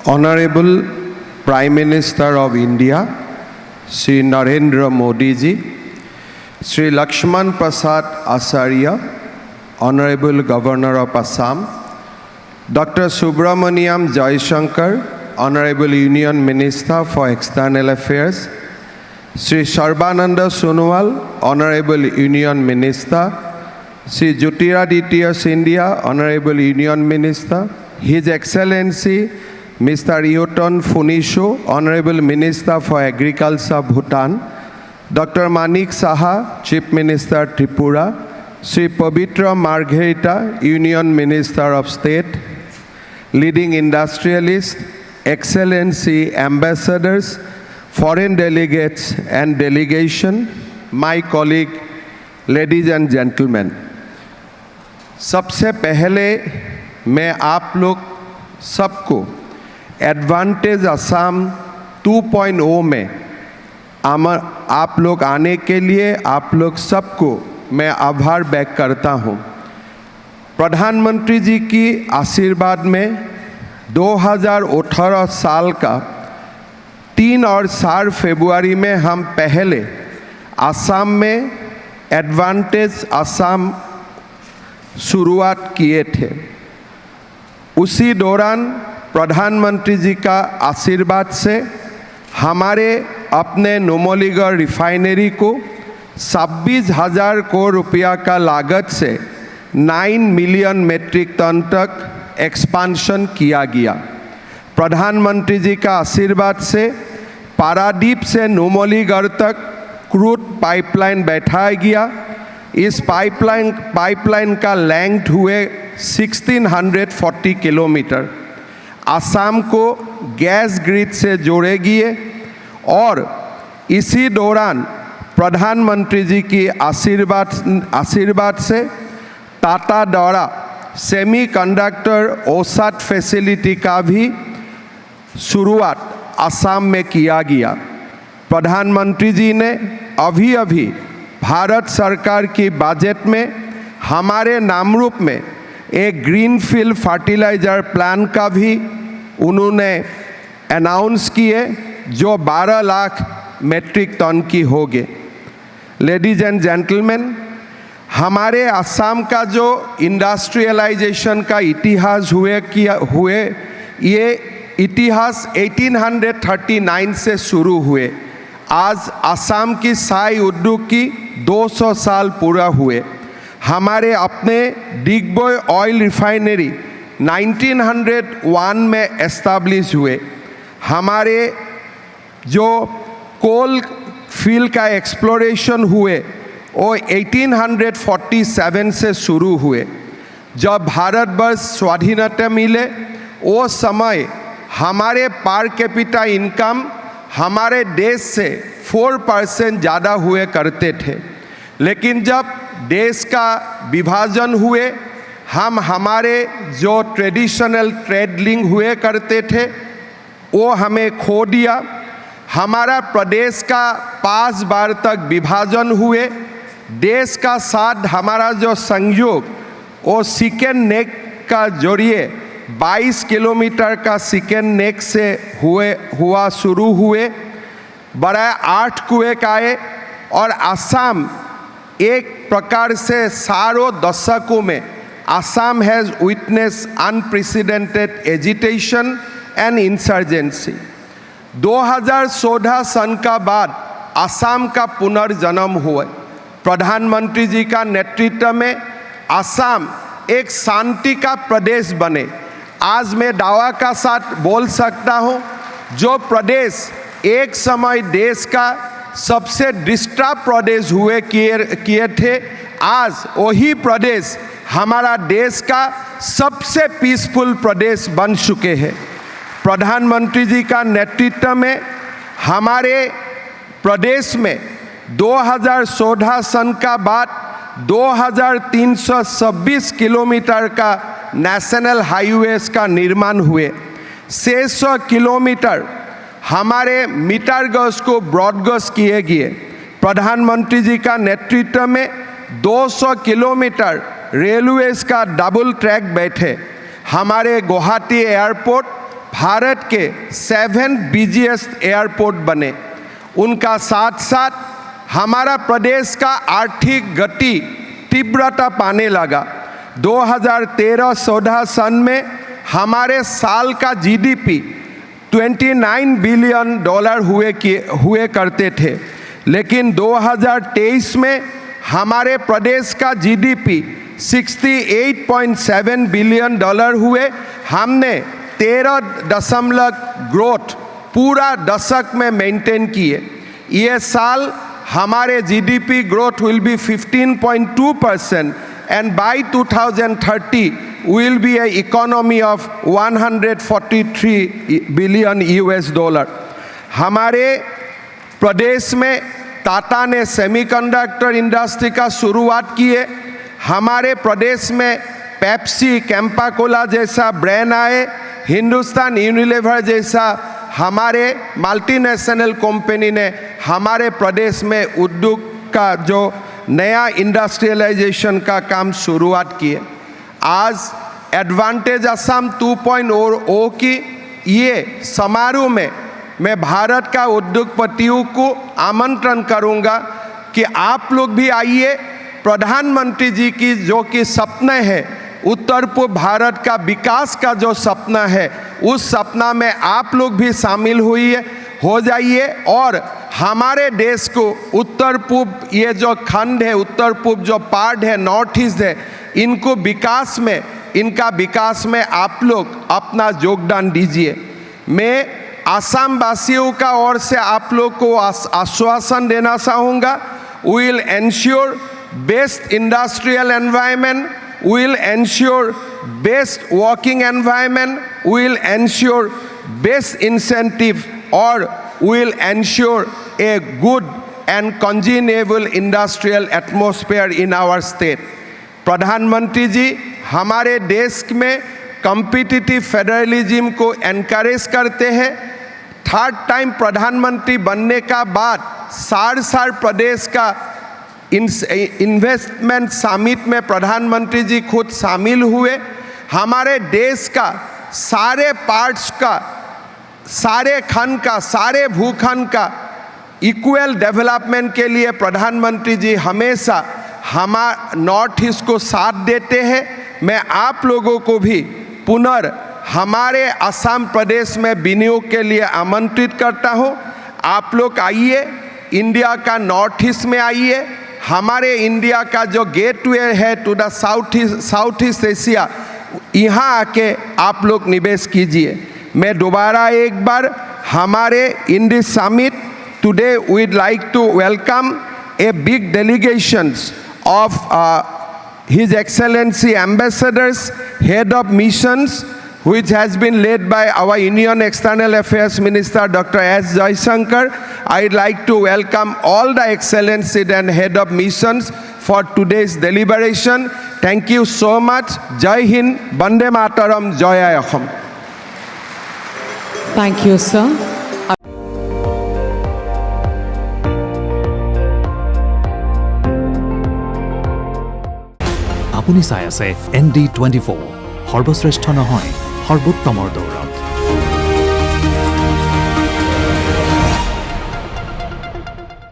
Honorable Prime Minister of India, Sri Narendra Modi ji, Sri Lakshman Prasad Acharya, Honorable Governor of Assam, Dr. Subramaniam Jaishankar, Honorable Union Minister for External Affairs, Sri Sarbananda Sonowal, Honorable Union Minister, Sri Jyotiraditya Scindia, Honorable Union Minister, His Excellency Mr. Eoton Phunisho, Honorable Minister for Agriculture, Bhutan, Dr. Manik Saha, Chief Minister, Tripura, Sri Pavitra Margherita, Union Minister of State, leading industrialists, Excellency, ambassadors, foreign delegates and delegation, my colleague, ladies and gentlemen. सबसे पहले मैं आप लोग सबको advantage Assam 2.0 में आप लोग आने के लिए आप लोग सबको मैं आभार व्यक्त करता हूँ। प्रधानमंत्री जी की आशीर्वाद में 2018 साल का 3 और 4 फरवरी में हम पहले असम में एडवांटेज असम शुरुआत किए थे। उसी दौरान प्रधानमंत्री जी का आशीर्वाद से हमारे अपने नुमलीगढ़ रिफाइनरी को 26,000 करोड़ रुपया का लागत से 9 मिलियन मेट्रिक टन तक एक्सपांशन किया गया। प्रधानमंत्री जी का आशीर्वाद से पारादीप से नुमलीगढ़ तक क्रूड पाइपलाइन बैठाया गया। इस पाइपलाइन का लेंथ हुए 1640 किलोमीटर। असम को गैस ग्रिड से जोड़ेगी और इसी दौरान प्रधानमंत्री जी की आशीर्वाद से टाटा द्वारा सेमीकंडक्टर औसत फैसिलिटी का भी शुरुआत असम में किया गया। प्रधानमंत्री जी ने अभी भारत सरकार की बजट में हमारे नामरूप में एक ग्रीनफील्ड फर्टिलाइजर प्लान का भी उन्होंने अनाउंस किए जो 12 लाख मेट्रिक टन की होगी। लेडीज एंड जेंटलमैन, हमारे असम का जो इंडस्ट्रियलाइजेशन का इतिहास हुए ये इतिहास 1839 से शुरू हुए। आज असम की साई उद्योग की 200 साल पूरा हुए। हमारे अपने डिगबोई ऑयल रिफाइनरी 1901 में एस्टैब्लिश हुए। हमारे जो कोल फील्ड का एक्सप्लोरेशन हुए वो 1847 से शुरू हुए। जब भारतवर्ष स्वाधीनता मिले वो समय हमारे पर कैपिटा इनकम हमारे देश से 4% ज़्यादा हुए करते थे। लेकिन जब देश का विभाजन हुए हम हमारे जो ट्रेडिशनल ट्रेड लिंक हुए करते थे वो हमें खो दिया। हमारा प्रदेश का 5 बार तक विभाजन हुए। देश का साथ हमारा जो संयोग वो सिकन नेक का जरिए 22 किलोमीटर का सिकन नेक से हुआ शुरू हुए। बड़ा 8 कुएं का आए और असम एक प्रकार से सारों दशकों में Assam has witness unprecedented agitation and insurgency. 2014 सन का बाद असम का पुनर्जन्म हुआ। प्रधानमंत्री जी का नेतृत्व में असम एक शांति का प्रदेश बने। आज मैं दावा का साथ बोल सकता हूँ जो प्रदेश एक समय देश का सबसे डिस्टर्ब प्रदेश हुए किए थे, आज वही प्रदेश हमारा देश का सबसे पीसफुल प्रदेश बन चुके हैं। प्रधानमंत्री जी का नेतृत्व में हमारे प्रदेश में 2014 सन का बाद 2326 किलोमीटर का नेशनल हाईवेज का निर्माण हुए। 600 किलोमीटर हमारे मीटर गज को ब्रॉड गज किए गए। प्रधानमंत्री जी का नेतृत्व में 200 किलोमीटर रेलवेज का डबल ट्रैक बैठे। हमारे गुवाहाटी एयरपोर्ट भारत के 7 बिजिएस्ट एयरपोर्ट बने। उनका साथ साथ हमारा प्रदेश का आर्थिक गति तीव्रता पाने लगा। 2013-14 सन में हमारे साल का जीडीपी 29 बिलियन डॉलर हुए करते थे, लेकिन 2023 में हमारे प्रदेश का जीडीपी 68.7 बिलियन डॉलर हुए। हमने 13 ग्रोथ पूरा दशक में मेंटेन किए। ये साल हमारे GDP growth will be 15.2% and by 2030 will be an economy of 143 billion US dollar. हमारे प्रदेश में टाटा ने सेमीकंडक्टर इंडस्ट्री का शुरुआत किए। हमारे प्रदेश में पेप्सी, कैंपा कोला जैसा ब्रांड आए। हिंदुस्तान यूनिलीवर जैसा हमारे मल्टीनेशनल कंपनी ने हमारे प्रदेश में उद्योग का जो नया इंडस्ट्रियलाइजेशन का काम शुरुआत किए। आज एडवांटेज असम 2.0 की ये समारोह में मैं भारत का उद्योगपतियों को आमंत्रण करूंगा कि आप लोग भी आइए। प्रधानमंत्री जी की जो कि सपना है, उत्तर पूर्व भारत का विकास का जो सपना है, उस सपना में आप लोग भी शामिल हो जाइए और हमारे देश को उत्तर पूर्व ये जो खंड है, उत्तर पूर्व जो पार्ट है, नॉर्थ ईस्ट है, इनका विकास में आप लोग अपना योगदान दीजिए। मैं आसाम वासियों का ओर से आप लोग को आश्वासन देना चाहूँगा, we will ensure best industrial environment, we will ensure best working environment, we will ensure best incentive और we will ensure a good and congenial industrial atmosphere in our state। प्रधानमंत्री जी हमारे देश में कॉम्पिटिटिव फेडरलिज्म को encourage करते हैं। 3rd time प्रधानमंत्री बनने का बाद सार प्रदेश का इन्वेस्टमेंट समिट में प्रधानमंत्री जी खुद शामिल हुए। हमारे देश का सारे पार्ट्स का, सारे खंड का, सारे भूखंड का इक्वल डेवलपमेंट के लिए प्रधानमंत्री जी हमेशा नॉर्थ ईस्ट को साथ देते हैं। मैं आप लोगों को भी हमारे असम प्रदेश में विनियोग के लिए आमंत्रित करता हूँ। आप लोग आइए, इंडिया का नॉर्थ ईस्ट में आइए। हमारे इंडिया का जो गेटवे है to the South East Asia, यहाँ आके आप लोग निवेश कीजिए। मैं दोबारा एक बार हमारे in this summit today we'd like to welcome a big delegations of His Excellency Ambassadors, Head of Missions, which has been led by our Union External Affairs Minister Dr. S. Jaishankar. I'd like to welcome all the Excellencies and Head of Missions for today's deliberation. Thank you so much. Jai Hind, Bande Mataram, Joy Ahom. Thank you, sir. আপুনি চাই আছে ND24 সৰ্বশ্ৰেষ্ঠ নহয় সৰ্বোত্তমৰ দৌৰত।